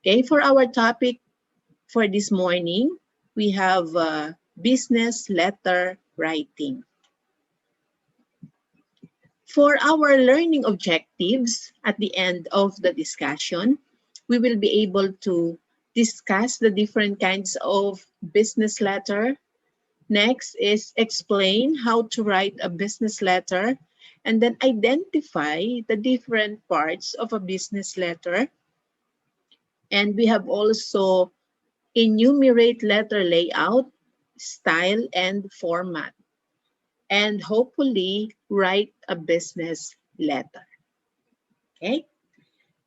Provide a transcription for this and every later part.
Okay, for our topic for this morning, we have business letter writing. For our learning objectives at the end of the discussion, we will be able to discuss the different kinds of business letter. Next is explain how to write a business letter and then identify the different parts of a business letter. And we have also enumerate letter layout, style, and format, and hopefully write a business letter. Okay,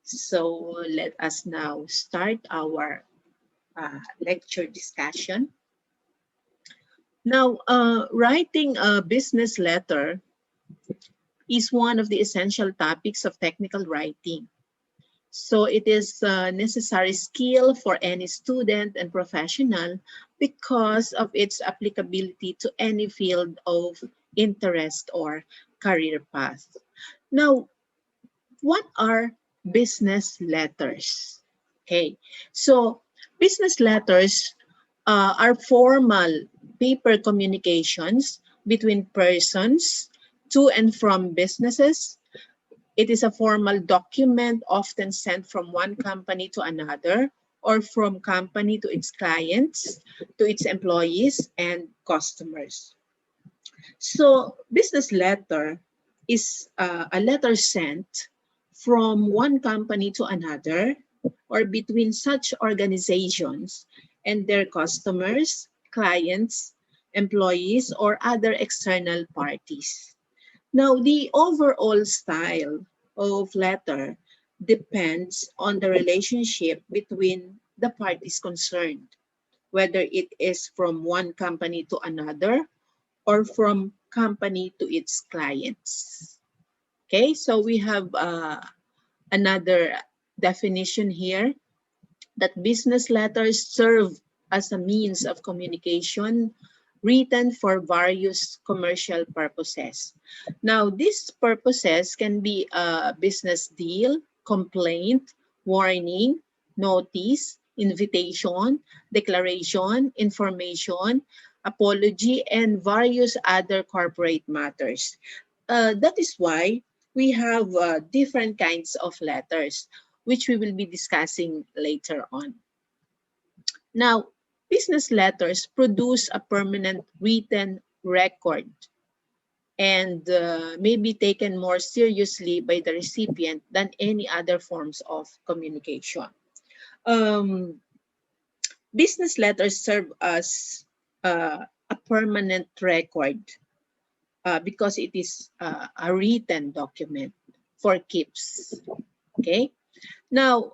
so let us now start our lecture discussion. Now, writing a business letter is one of the essential topics of technical writing. So it is a necessary skill for any student and professional because of its applicability to any field of interest or career path. Now, what are business letters? Okay, so business letters are formal paper communications between persons to and from businesses. It is a formal document often sent from one company to another or from company to its clients, to its employees and customers. So business letter is a letter sent from one company to another or between such organizations and their customers, clients, employees, or other external parties. Now, the overall style of letter depends on the relationship between the parties concerned, whether it is from one company to another or from company to its clients. Okay, so we have another definition here that business letters serve as a means of communication written for various commercial purposes. Now, these purposes can be a business deal, complaint, warning, notice, invitation, declaration, information, apology, and various other corporate matters. That is why we have different kinds of letters, which we will be discussing later on. Now, business letters produce a permanent written record and may be taken more seriously by the recipient than any other forms of communication. Um, Business letters serve as a permanent record because it is a written document for keeps. Okay. Now,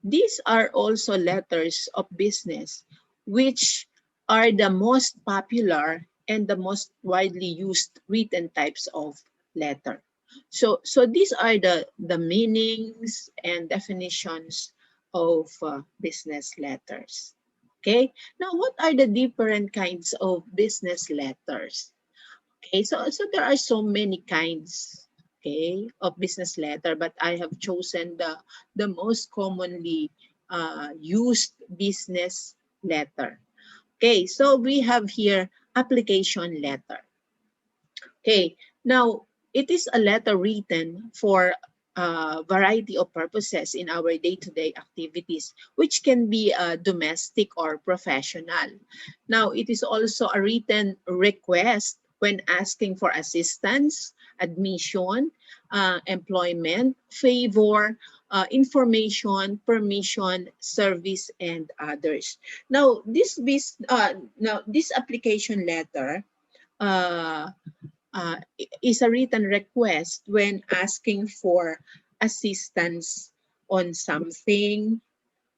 these are also letters of business, which are the most popular and the most widely used written types of letter. So these are the meanings and definitions of business letters. Okay. Now, what are the different kinds of business letters? Okay, so there are so many kinds, okay, of business letter, but I have chosen the most commonly used business letter. Okay, so we have here application letter. Okay, now it is a letter written for a variety of purposes in our day-to-day activities, which can be domestic or professional. Now, it is also a written request when asking for assistance, admission, employment, favor, information, permission, service, and others. Now, this application letter uh, is a written request when asking for assistance on something,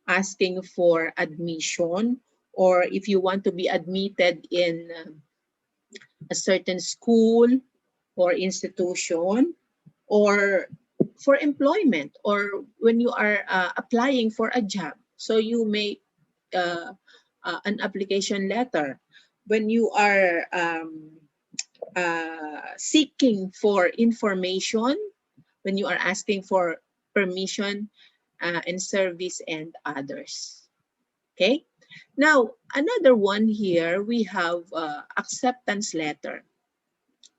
asking for admission, or if you want to be admitted in a certain school or institution, or for employment, or when you are applying for a job. So you make an application letter. When you are seeking for information, when you are asking for permission, and service and others. Okay. Now, another one here, we have acceptance letter.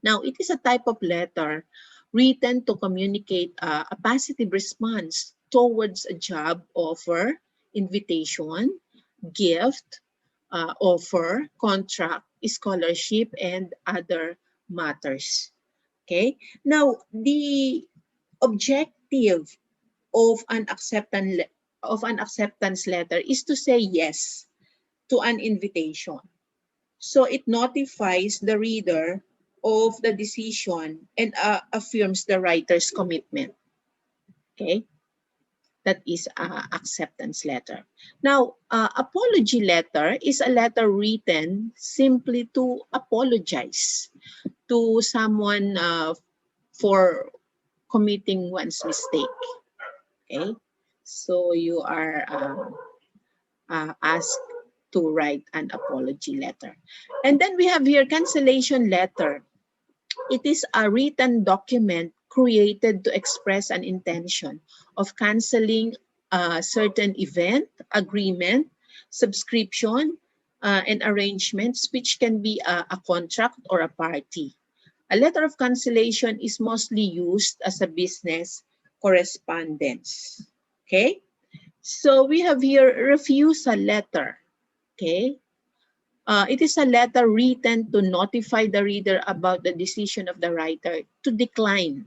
Now, it is a type of letter written to communicate a positive response towards a job offer, invitation, gift, offer, contract, scholarship, and other matters. Okay. Now, the objective of an acceptance letter is to say yes to an invitation. So it notifies the reader of the decision and affirms the writer's commitment. Okay, that is acceptance letter. Now, apology letter is a letter written simply to apologize to someone for committing one's mistake. Okay, so you are asked to write an apology letter. And then we have here cancellation letter. It is a written document created to express an intention of canceling a certain event, agreement, subscription, and arrangements, which can be a contract or a party. A letter of cancellation is mostly used as a business correspondence. Okay? So we have here refusal letter. Okay? It is a letter written to notify the reader about the decision of the writer to decline.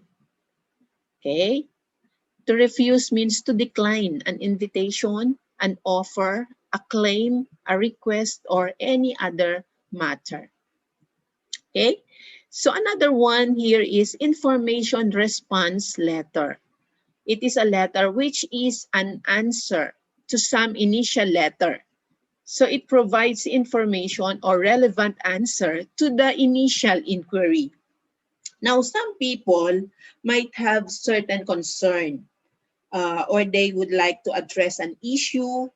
Okay? To refuse means to decline an invitation, an offer, a claim, a request, or any other matter. Okay? So another one here is information response letter. It is a letter which is an answer to some initial letter. So it provides information or relevant answer to the initial inquiry. Now, some people might have certain concern or they would like to address an issue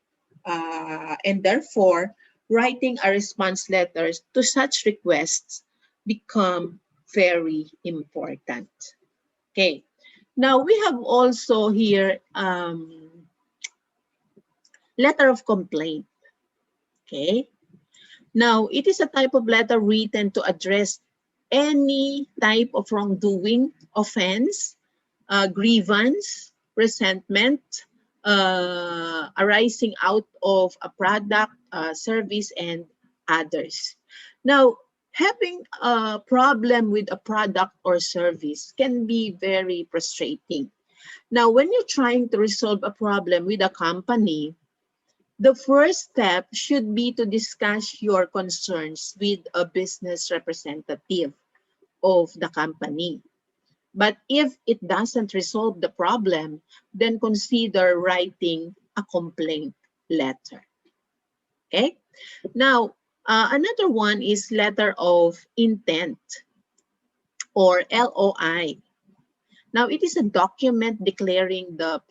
and therefore writing a response letter to such requests become very important. Okay. Now, we have also here letter of complaint. Okay. Now, it is a type of letter written to address any type of wrongdoing, offense, grievance, resentment, arising out of a product, service, and others. Now, having a problem with a product or service can be very frustrating. Now, when you're trying to resolve a problem with a company, the first step should be to discuss your concerns with a business representative of the company. But if it doesn't resolve the problem, then consider writing a complaint letter. Okay? Now, another one is letter of intent or LOI. Now, it is a document declaring the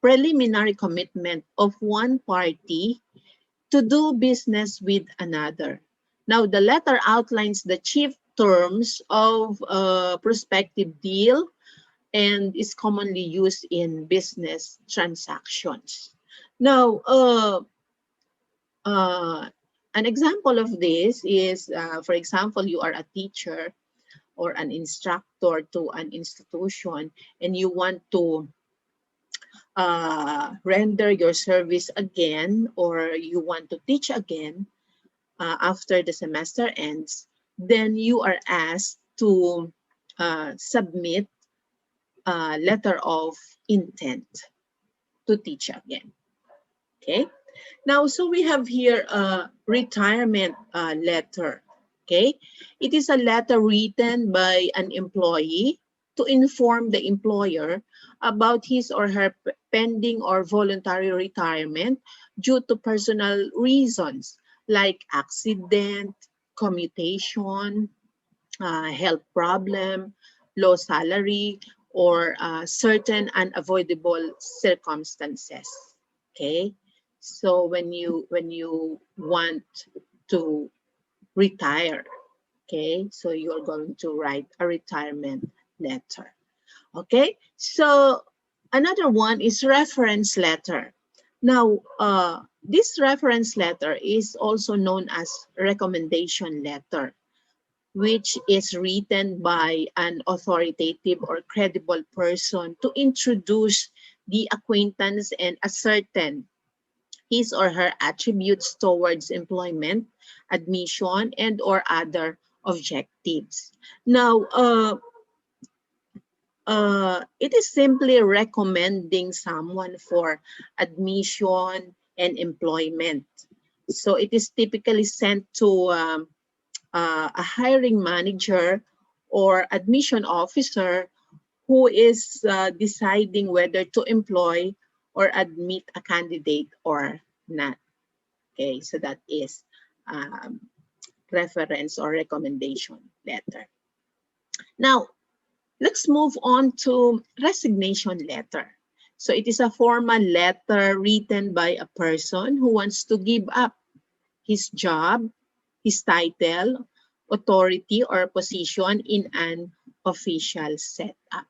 preliminary commitment of one party to do business with another. Now, the letter outlines the chief terms of a prospective deal and is commonly used in business transactions. Now, an example of this is, for example, you are a teacher or an instructor to an institution and you want to render your service again or you want to teach again after the semester ends, then you are asked to submit a letter of intent to teach again. Okay. Now, so we have here a retirement letter. Okay. It is a letter written by an employee to inform the employer about his or her pending or voluntary retirement due to personal reasons like accident, commutation, health problem, low salary, or certain unavoidable circumstances. Okay, so when you want to retire, okay, so you're going to write a retirement letter. Okay, so Another one is reference letter. Now, this reference letter is also known as recommendation letter, which is written by an authoritative or credible person to introduce the acquaintance and ascertain his or her attributes towards employment, admission, and or other objectives. Now, it is simply recommending someone for admission and employment. So it is typically sent to a hiring manager or admission officer who is deciding whether to employ or admit a candidate or not. Okay, so that is um, reference or recommendation letter. Now, let's move on to resignation letter. So it is a formal letter written by a person who wants to give up his job, his title, authority, or position in an official setup.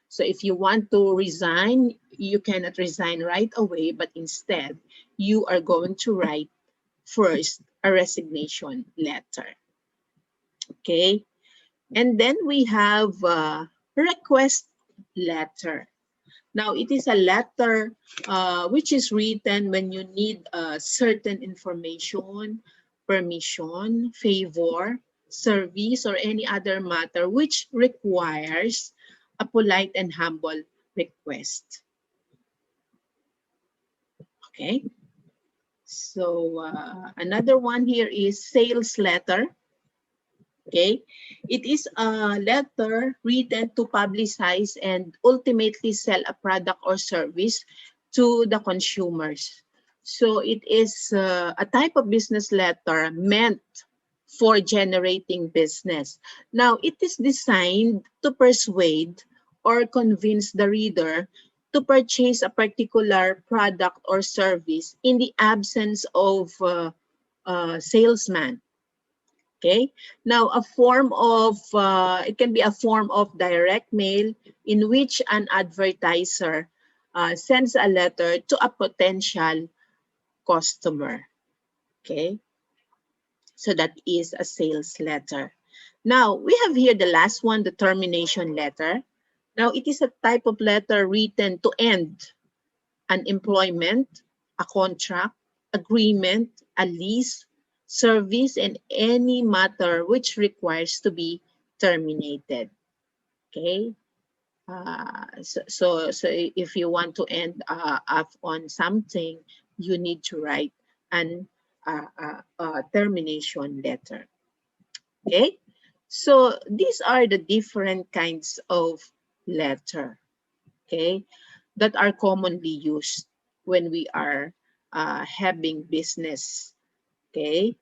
So if you want to resign, you cannot resign right away, but instead, you are going to write first a resignation letter. Okay? And then we have a request letter. Now, it is a letter which is written when you need certain information, permission, favor, service, or any other matter which requires a polite and humble request. Okay. So another one here is sales letter. Okay, it is a letter written to publicize and ultimately sell a product or service to the consumers. So it is a type of business letter meant for generating business. Now, it is designed to persuade or convince the reader to purchase a particular product or service in the absence of a salesman. Okay. Now, it can be a form of direct mail in which an advertiser sends a letter to a potential customer. Okay. So that is a sales letter. Now, we have here the last one, the termination letter. Now, it is a type of letter written to end an employment, a contract, agreement, a lease, service, and any matter which requires to be terminated. Okay. So if you want to end up on something, you need to write an termination letter. Okay. So these are the different kinds of letter. Okay, that are commonly used when we are having business, okay,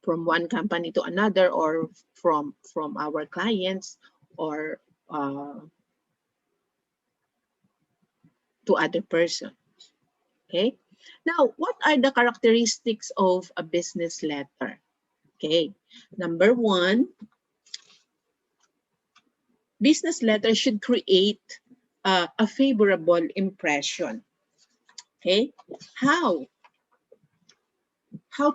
from one company to another or from our clients or to other person. Okay, now what are the characteristics of a business letter? Okay, number one, business letter should create a favorable impression. Okay, how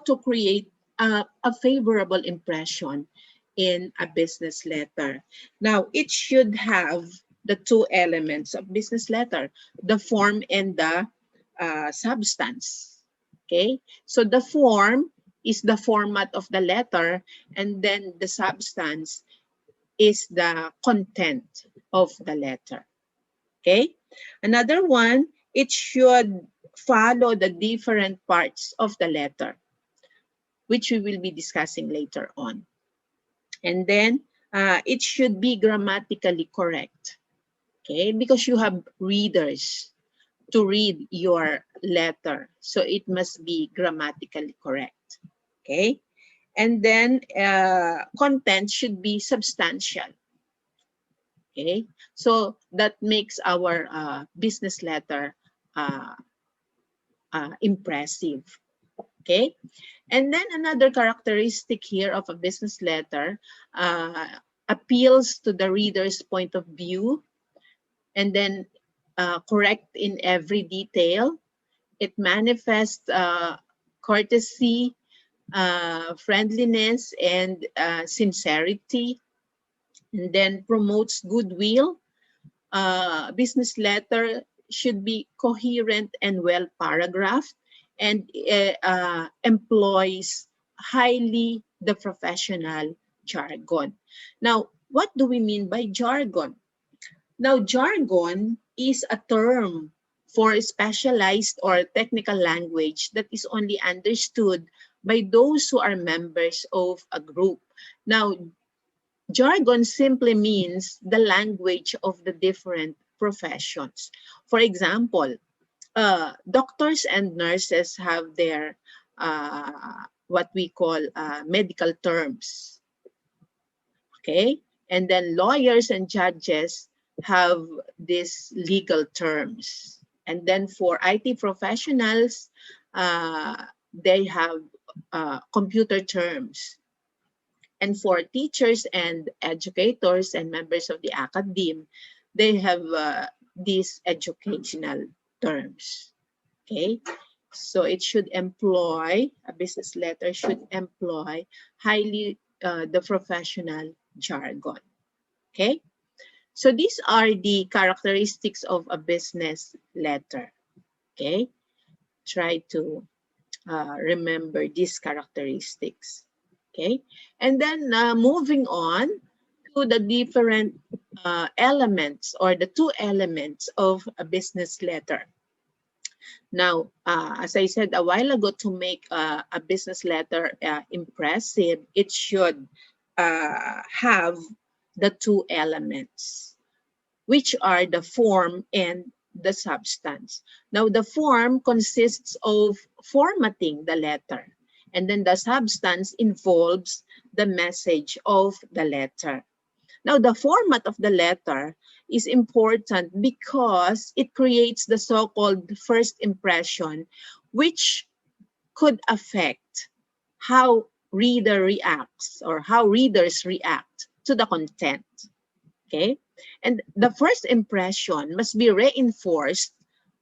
to create a favorable impression in a business letter. Now, it should have the two elements of business letter, the form and the substance. Okay, so the form is the format of the letter, and then the substance is the content of the letter. Okay, another one, it should follow the different parts of the letter, which we will be discussing later on. And then it should be grammatically correct, okay? Because you have readers to read your letter, so it must be grammatically correct, okay? And then content should be substantial, okay? So that makes our business letter impressive, okay? And then another characteristic here of a business letter appeals to the reader's point of view, and then correct in every detail. It manifests courtesy, friendliness, and sincerity, and then promotes goodwill. Business letter should be coherent and well paragraphed, and employs highly the professional jargon. Now, what do we mean by jargon? Now, jargon is a term for specialized or technical language that is only understood by those who are members of a group. Now, jargon simply means the language of the different professions. For example, doctors and nurses have their what we call medical terms, okay? And then lawyers and judges have these legal terms. And then for IT professionals, they have computer terms. And for teachers and educators and members of the academe, they have these educational terms, okay? So it should employ, a business letter should employ highly the professional jargon, okay? So these are the characteristics of a business letter, okay? Try to remember these characteristics, okay? And then moving on to the different elements, or the two elements of a business letter. Now, as I said a while ago, to make a business letter impressive, it should have the two elements, which are the form and the substance. Now, the form consists of formatting the letter, and then the substance involves the message of the letter. Now, the format of the letter is important because it creates the so-called first impression, which could affect how reader reacts, or how readers react to the content. Okay? And the first impression must be reinforced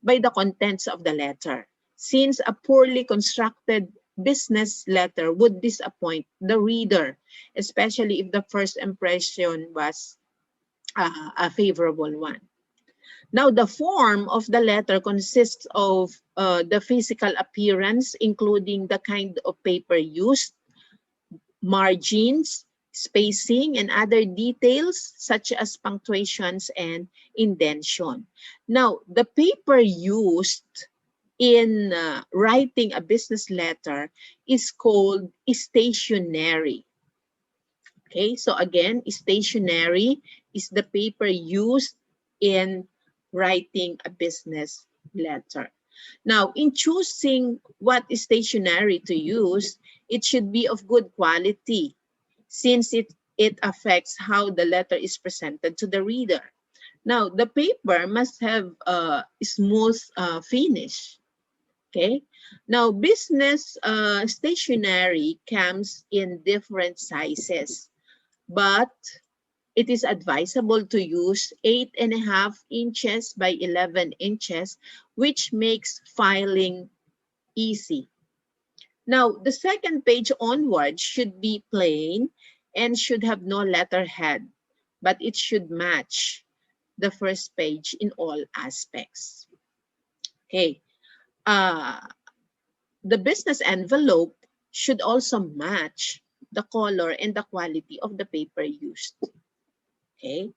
by the contents of the letter, since a poorly constructed business letter would disappoint the reader, especially if the first impression was a favorable one. Now, the form of the letter consists of the physical appearance, including the kind of paper used, margins, spacing, and other details such as punctuations and indentation. Now, the paper used in writing a business letter is called stationery. Okay, so again, stationery is the paper used in writing a business letter. Now, in choosing what stationery to use, it should be of good quality, since it affects how the letter is presented to the reader. Now, the paper must have a smooth finish. Okay. Now, business stationery comes in different sizes, but it is advisable to use 8.5 inches by 11 inches, which makes filing easy. Now, the second page onward should be plain and should have no letterhead, but it should match the first page in all aspects. Okay. The business envelope should also match the color and the quality of the paper used. Okay.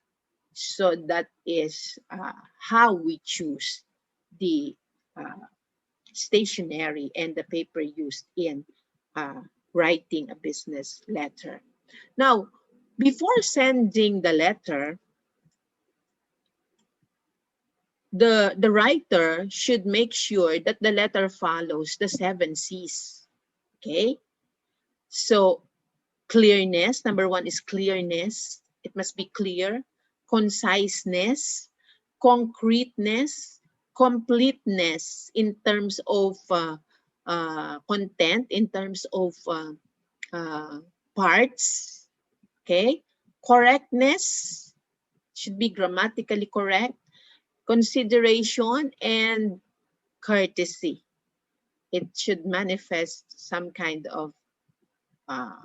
So that is how we choose the stationery and the paper used in writing a business letter. Now, before sending the letter, the writer should make sure that the letter follows the 7 C's. Okay? So, clearness, number one is clearness. It must be clear. Conciseness, concreteness, completeness in terms of content, in terms of parts, okay? Correctness, should be grammatically correct. consideration, and courtesy. It should manifest some kind of uh,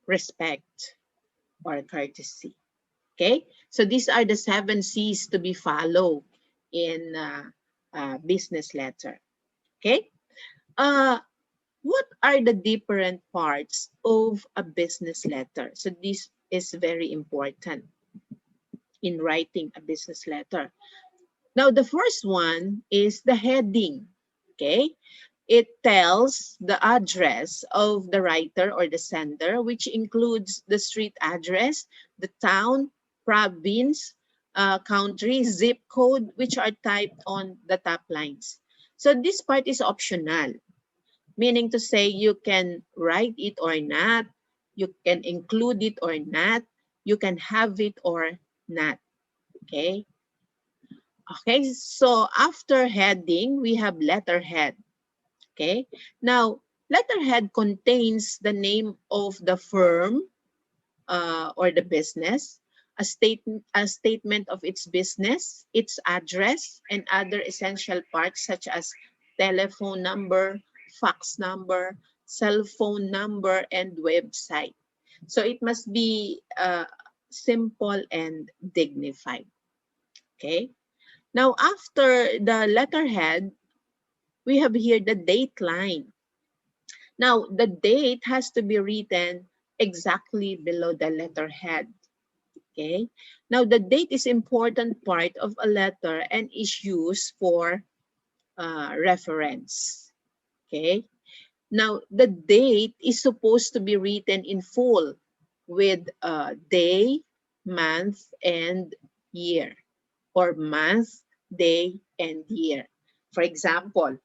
respect or courtesy. Okay, so these are the 7 C's to be followed in business letter. Okay, uh, what are the different parts of a business letter? So this is very important in writing a business letter. Now, the first one is the heading. Okay, it tells the address of the writer or the sender, which includes the street address, the town, province, country, zip code, which are typed on the top lines. So this part is optional, meaning to say you can write it or not, you can include it or not, you can have it or not. Okay. Okay, so after heading, we have letterhead. Okay, now letterhead contains the name of the firm or the business, a statement of its business, its address, and other essential parts such as telephone number, fax number, cell phone number, and website. So it must be simple and dignified. Okay. Now after the letterhead, we have here the date line. Now, the date has to be written exactly below the letterhead. Okay. Now, the date is important part of a letter and is used for reference. Okay. Now, the date is supposed to be written in full with day, month, and year, or month, day, and year. For example,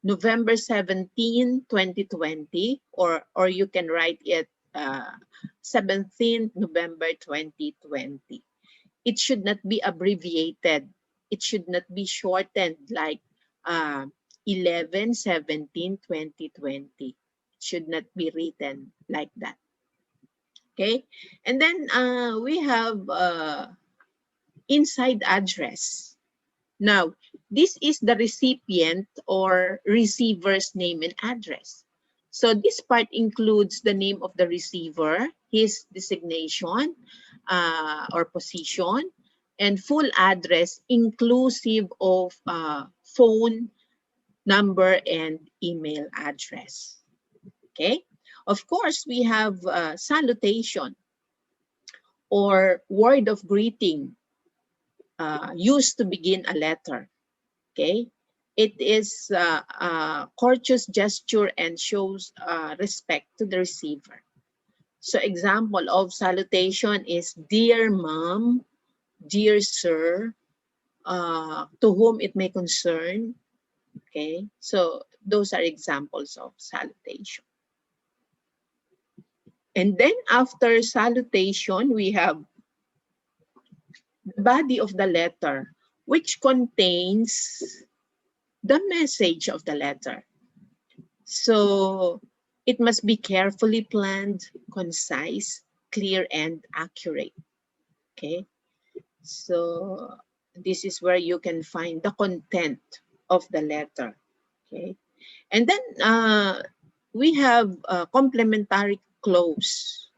November 17, 2020, or you can write it 17th November 2020. It should not be abbreviated. It should not be shortened like 11, 17, 2020. It should not be written like that. Okay, and then we have inside address. Now, this is the recipient or receiver's name and address. So this part includes the name of the receiver, his designation or position, and full address inclusive of phone number and email address. Okay. Of course, we have salutation or word of greeting used to begin a letter. Okay, it is a courteous gesture and shows respect to the receiver. So example of salutation is dear mom, dear sir, to whom it may concern. Okay, so those are examples of salutation. And then after salutation, we have the body of the letter, which contains the message of the letter. So it must be carefully planned, concise, clear, and accurate. Okay. So this is where you can find the content of the letter. Okay. And then we have complementary clause.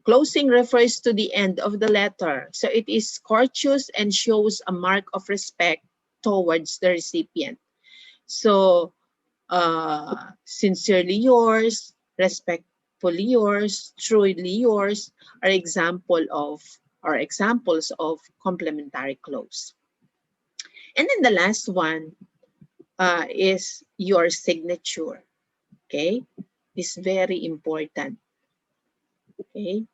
Closing refers to the end of the letter. So it is courteous and shows a mark of respect towards the recipient. So sincerely yours, respectfully yours, truly yours are examples of complementary clause. And then the last one is your signature. Okay, it's very important. Okay,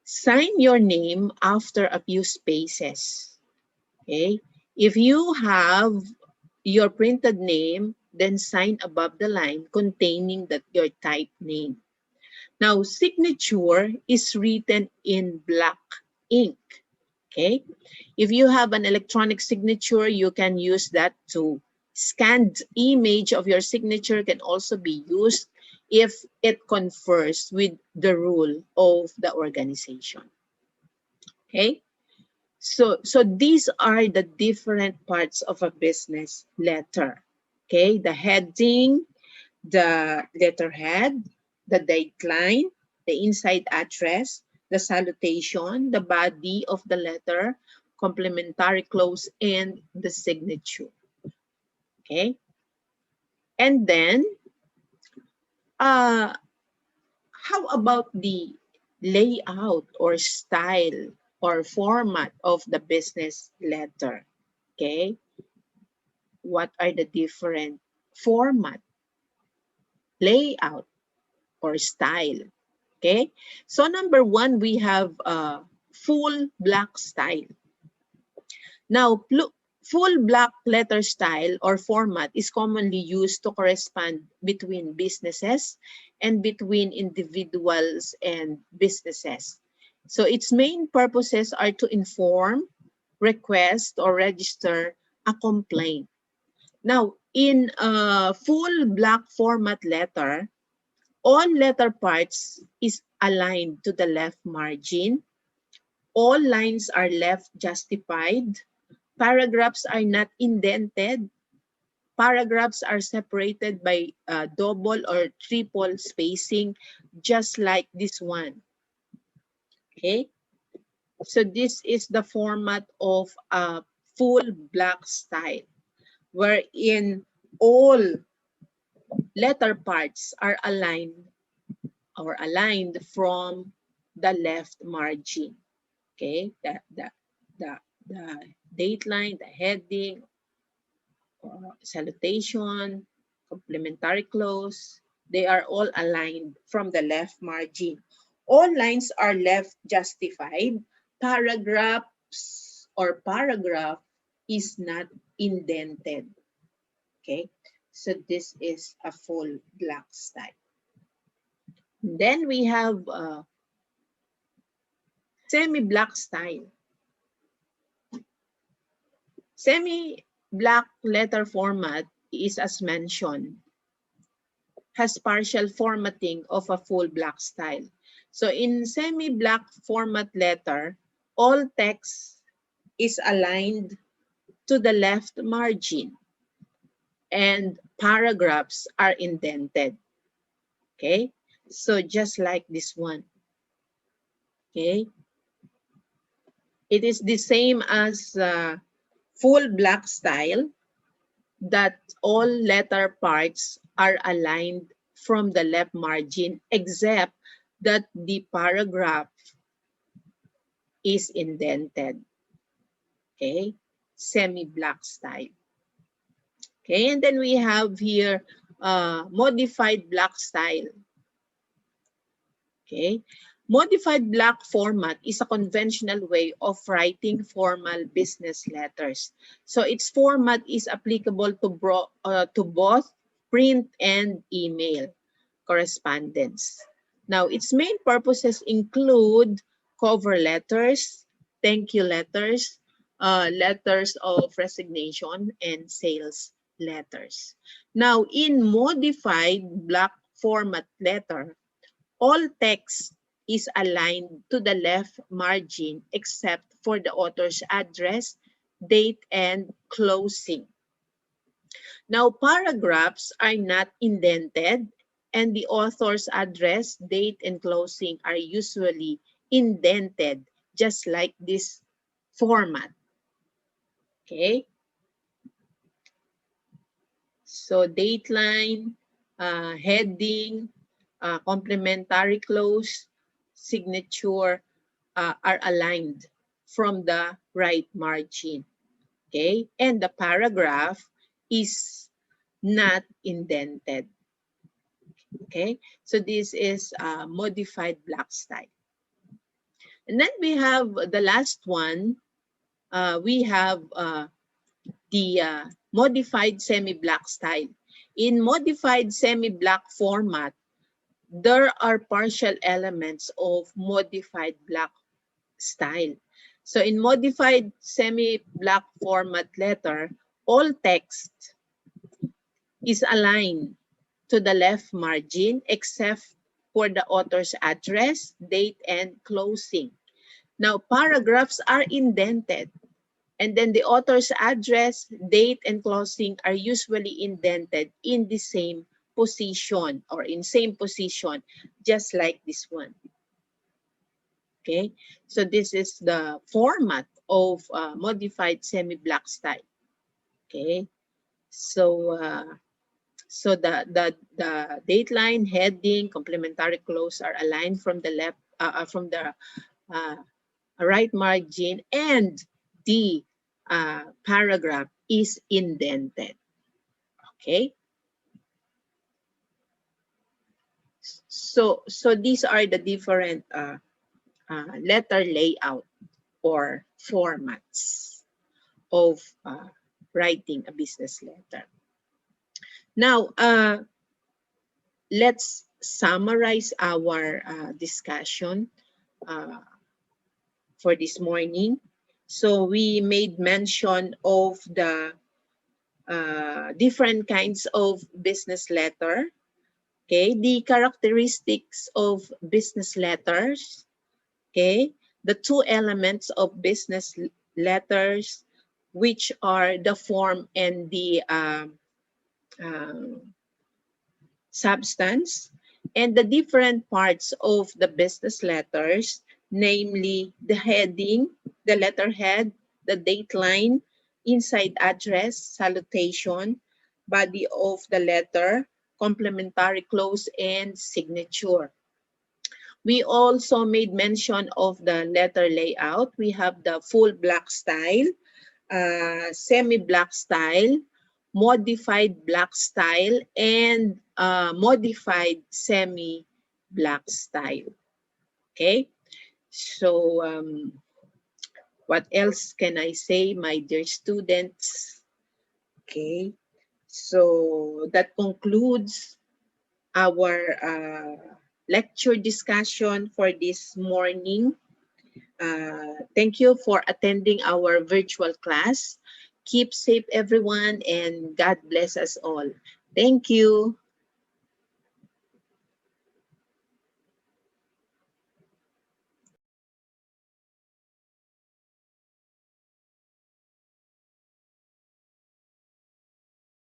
sign your name after a few spaces. Okay, if you have your printed name, then sign above the line containing your typed name. Now, signature is written in black ink. Okay, if you have an electronic signature, you can use that too. Scanned image of your signature can also be used if it confers with the rule of the organization. Okay, So these are the different parts of a business letter. Okay, the heading, the letterhead, the dateline, the inside address, the salutation, the body of the letter, complementary clause, and the signature. Okay, and then uh, how about the layout or style or format of the business letter? Okay, what are the different format, layout, or style? Okay, so number one, we have full black style. Now, full black letter style or format is commonly used to correspond between businesses and between individuals and businesses. So its main purposes are to inform, request, or register a complaint. Now, in a full black format letter, all letter parts is aligned to the left margin. All lines are left justified. Paragraphs are not indented. Paragraphs are separated by double or triple spacing, just like this one. Okay, so this is the format of a full black style, wherein all letter parts are aligned from the left margin. Okay, the dateline, the heading, salutation, complementary clause, they are all aligned from the left margin. All lines are left justified. Paragraphs or paragraph is not indented. Okay, so this is a full black style. Then we have semi-black style. Semi-black letter format is, as mentioned, has partial formatting of a full black style. So in semi-black format letter, all text is aligned to the left margin and paragraphs are indented. Okay, so just like this one. Okay, it is the same as full black style, that all letter parts are aligned from the left margin except that the paragraph is indented. Okay, semi-black style. Okay, and then we have here modified black style. Okay, modified black format is a conventional way of writing formal business letters. So its format is applicable to both print and email correspondence. Now, its main purposes include cover letters, thank you letters, letters of resignation, and sales letters. Now, in modified black format letter, all text is aligned to the left margin except for the author's address, date, and closing. Now, paragraphs are not indented, and the author's address, date, and closing are usually indented, just like this format. Okay? So, dateline, heading, complementary clause, signature are aligned from the right margin. Okay? And the paragraph is not indented. Okay, so this is modified black style. And then we have the last one. We have the modified semi-black style. In modified semi-black format, there are partial elements of modified black style. So in modified semi-black format letter, all text is aligned to the left margin except for the author's address, date, and closing. Now, paragraphs are indented, and then the author's address, date, and closing are usually indented in the same position or in same position, just like this one. Okay, so this is the format of modified semi-black style. Okay, so the dateline, heading, complementary clause are aligned from the left from the uh, right margin, and the paragraph is indented. Okay, so these are the different letter layout or formats of writing a business letter. Now, let's summarize our discussion uh, for this morning. So we made mention of the different kinds of business letter. Okay, the characteristics of business letters. Okay, the two elements of business letters, which are the form and the substance, and the different parts of the business letters, namely the heading, the letterhead, the date line, inside address, salutation, body of the letter, complementary clause, and signature. We also made mention of the letter layout. We have the full black style, semi-black style, modified black style, and modified semi-black style. Okay, so what else can I say, my dear students? Okay, so that concludes our lecture discussion for this morning. Thank you for attending our virtual class. Keep safe, everyone, and God bless us all. Thank you.